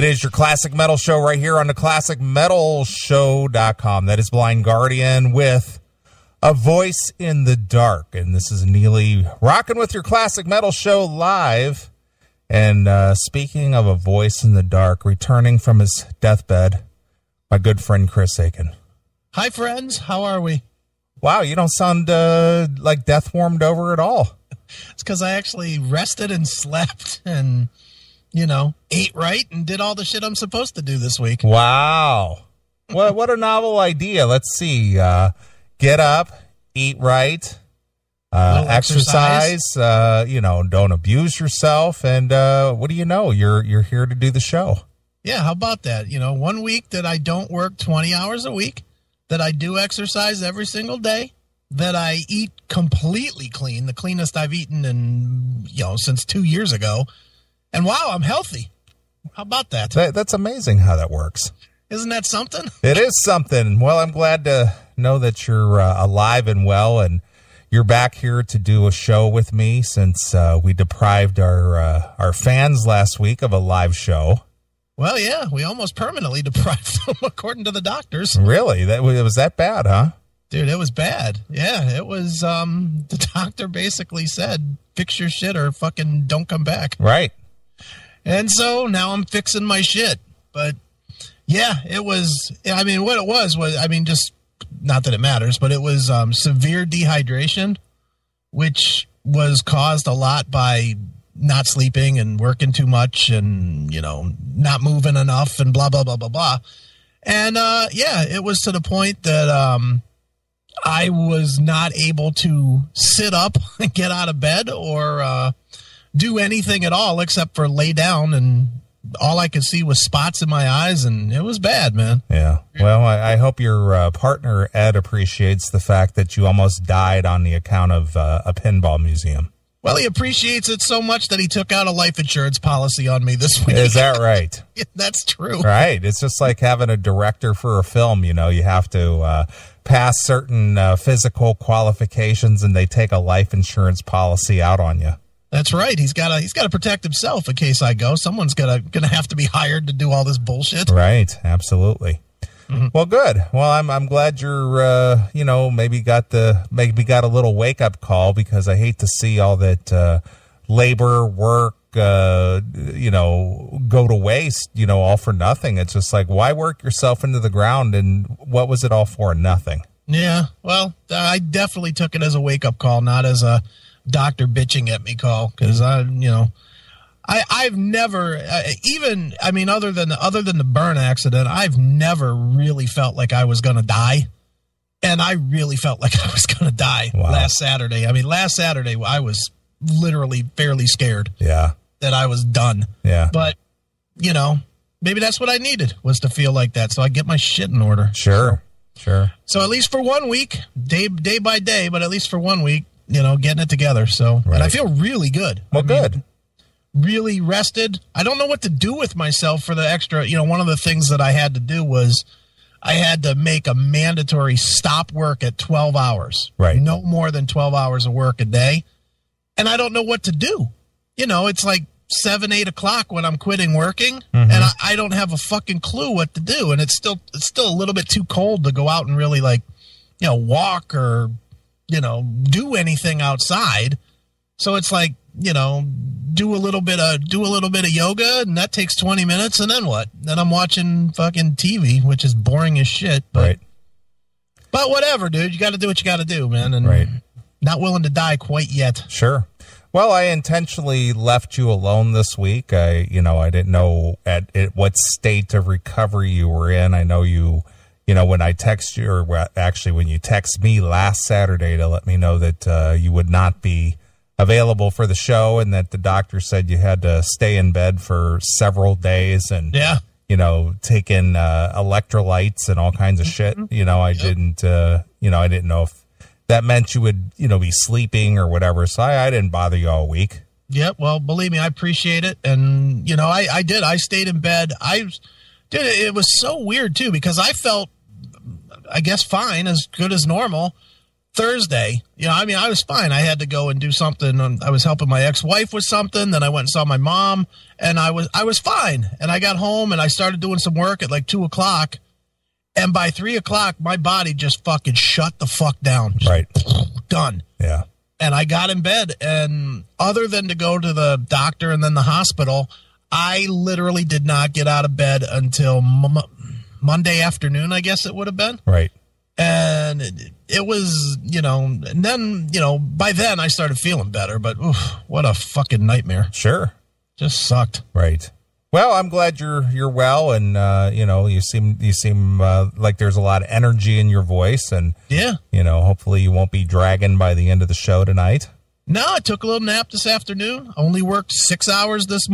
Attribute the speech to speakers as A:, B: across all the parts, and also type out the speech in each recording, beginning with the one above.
A: is your Classic Metal Show right here on the ClassicMetalShow.com. That is Blind Guardian with A Voice in the Dark. And this is Neeley rocking with your Classic Metal Show live. And speaking of A Voice in the Dark, returning from his deathbed, my good friend Chris Aiken.
B: Hi, friends. How are we?
A: Wow, you don't sound like death warmed over at all.
B: It's because I actually rested and slept and, ate right and did all the shit I'm supposed to do this week.
A: Wow. What a novel idea. Let's see. Get up, eat right, exercise, don't abuse yourself. And what do you know? You're here to do the show.
B: Yeah, how about that? 1 week that I don't work 20 hours a week, that I do exercise every single day, that I eat completely clean, the cleanest I've eaten in, since 2 years ago. And wow, I'm healthy. How about that?
A: That's amazing how that works.
B: Isn't that something?
A: It is something. Well, I'm glad to know that you're alive and well, and you're back here to do a show with me since we deprived our fans last week of a live show.
B: Well, yeah, we almost permanently deprived them, according to the doctors.
A: Really? It was that bad, huh?
B: Dude, it was bad. Yeah, it was, the doctor basically said, fix your shit or fucking don't come back.
A: Right.
B: And so now I'm fixing my shit. But, yeah, it was, what it was, just, not that it matters, but it was severe dehydration, which was caused a lot by not sleeping and working too much and, not moving enough and blah, blah, blah, blah, blah. And, it was to the point that I was not able to sit up and get out of bed or do anything at all except for lay down, and all I could see was spots in my eyes, and it was bad, man.
A: Yeah. Well, I hope your partner, Ed, appreciates the fact that you almost died on the account of a pinball museum.
B: Well, he appreciates it so much that he took out a life insurance policy on me this week.
A: Is that right?
B: Yeah, that's true.
A: Right. It's just like having a director for a film. You have to pass certain physical qualifications, and they take a life insurance policy out on you.
B: That's right. He's got to protect himself in case I go. Someone's gonna have to be hired to do all this bullshit.
A: Right. Absolutely. Mm-hmm. Well, good. Well, I'm glad you're maybe got a little wake up call, because I hate to see all that labor, work, go to waste, all for nothing. It's just like, why work yourself into the ground, and what was it all for? Nothing.
B: Yeah. Well, I definitely took it as a wake up call, not as a doctor bitching at me call, because I've never other than the burn accident, I've never really felt like I was going to die. And I really felt like I was going to die last Saturday. Last Saturday, I was literally fairly scared that I was done. Yeah. But, maybe that's what I needed, was to feel like that. So I get my shit in order.
A: Sure.
B: So at least for 1 week, day by day, but at least for 1 week, getting it together. So, right. And I feel really good.
A: Well, good.
B: Really rested. I don't know what to do with myself for the extra. One of the things that I had to do was I had to make a mandatory stop work at 12 hours.
A: Right.
B: No more than 12 hours of work a day. And I don't know what to do. It's like 7, 8 o'clock when I'm quitting working, and I don't have a fucking clue what to do. And it's still a little bit too cold to go out and really walk or, do anything outside. So it's like, do a little bit of yoga, and that takes 20 minutes, and then what? Then I'm watching fucking TV, which is boring as shit. But whatever, dude. You got to do what you got to do, man. And not willing to die quite yet.
A: Sure. Well, I intentionally left you alone this week. I didn't know at what state of recovery you were in. I know you, when I text you, or actually when you text me last Saturday to let me know that you would not be available for the show, and that the doctor said you had to stay in bed for several days and, take in electrolytes and all kinds of shit. I didn't know if that meant you would, be sleeping or whatever. So I didn't bother you all week.
B: Yep. Well, believe me, I appreciate it. And, I did. I stayed in bed. It was so weird too, because I felt, I guess, fine, as good as normal Thursday, I was fine. I had to go and do something. I was helping my ex-wife with something. Then I went and saw my mom, and I was fine. And I got home and I started doing some work at like 2:00. And by 3:00, my body just fucking shut the fuck down. Just
A: right.
B: Done.
A: Yeah.
B: And I got in bed, and other than to go to the doctor and then the hospital, I literally did not get out of bed until Monday afternoon, I guess it would have been.
A: Right.
B: And it was, and then, by then I started feeling better, but what a fucking nightmare.
A: Sure.
B: Just sucked.
A: Right. Well, I'm glad you're well, and you seem like there's a lot of energy in your voice, and
B: yeah,
A: hopefully you won't be dragging by the end of the show tonight.
B: No, I took a little nap this afternoon. Only worked 6 hours this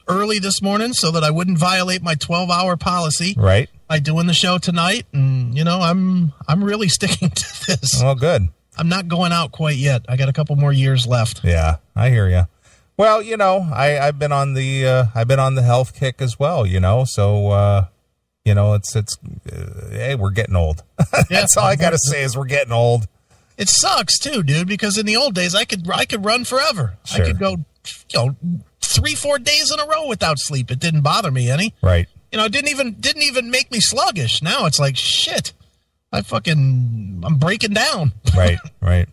B: early this morning so that I wouldn't violate my 12-hour policy.
A: Right.
B: By doing the show tonight, and I'm really sticking to this.
A: Well, good.
B: I'm not going out quite yet. I got a couple more years left.
A: Yeah, I hear you. Well, I've been on the health kick as well. So it's hey, we're getting old. That's all I gotta say is we're getting old.
B: It sucks too, dude. Because in the old days, I could run forever.
A: Sure.
B: I could go, 3-4 days in a row without sleep. It didn't bother me any.
A: Right.
B: It didn't even make me sluggish. Now it's like shit. I'm breaking down.
A: Right.